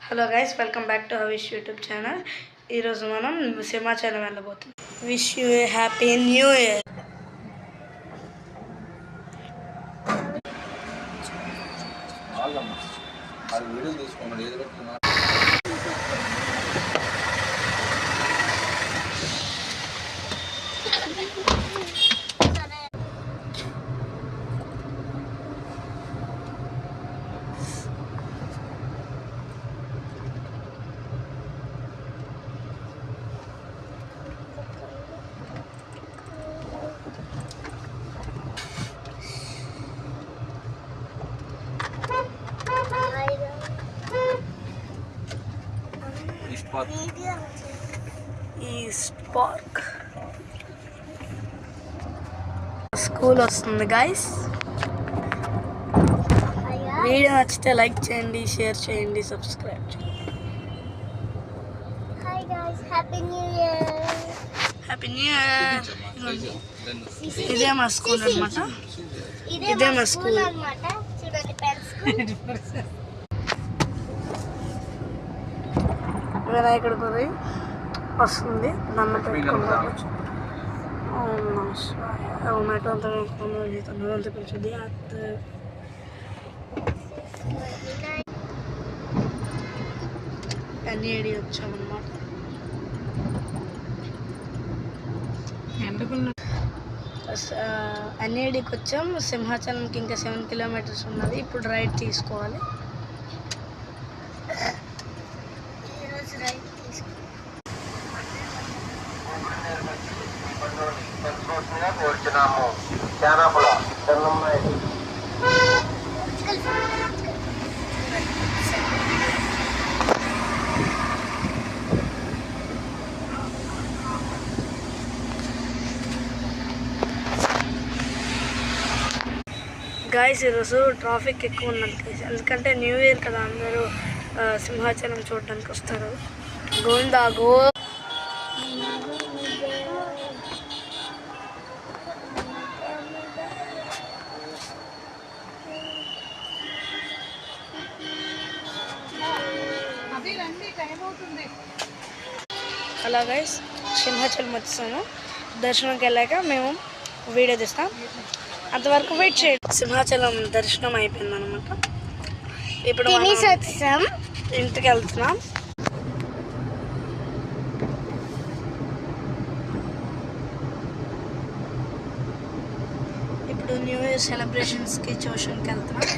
Hello guys, welcome back to Havish YouTube channel. ఈరోజు మనం సింహాచలం వెళ్ళబోతున్నాం. Wish you a happy new year. East park school వస్తుంది guys. Video నచ్చితే like చేయండి, share చేయండి, సబ్స్క్రైబ్ చేయండి. Hi guys, happy new year. Happy new year. ఇదే మా స్కూల్ అన్నమాట. ఇదే మా స్కూల్ అన్నమాట. చూడండి పెన్స్. వినాయకుడి గుడి వస్తుంది. నన్ను పెట్టుకున్నాను. ఎన్ఏడి వచ్చామన్నమాట. ఎన్ఏడికి వచ్చాం. సింహాచలంకి ఇంకా 7 కిలోమీటర్స్ ఉన్నది. ఇప్పుడు రైడ్ తీసుకోవాలి. గాయస్, ఈరోజు ట్రాఫిక్ ఎక్కువ ఉన్నది గైస్. ఎందుకంటే న్యూ ఇయర్ కదా, అందరూ సింహాచలం చూడడానికి వస్తారు. గోవిందా గో. అలా గైస్, సింహాచలం వచ్చేసాము. దర్శనంకి వెళ్ళాక మేము వీడియో తీస్తాం. అంతవరకు వెయిట్ చేయండి. సింహాచలం దర్శనం అయిపోయింది అనమాట. ఇప్పుడు ఇంటికి వెళ్తున్నాం. ఇప్పుడు న్యూ ఇయర్ సెలబ్రేషన్స్కి ట్యూషన్కి వెళ్తున్నాం.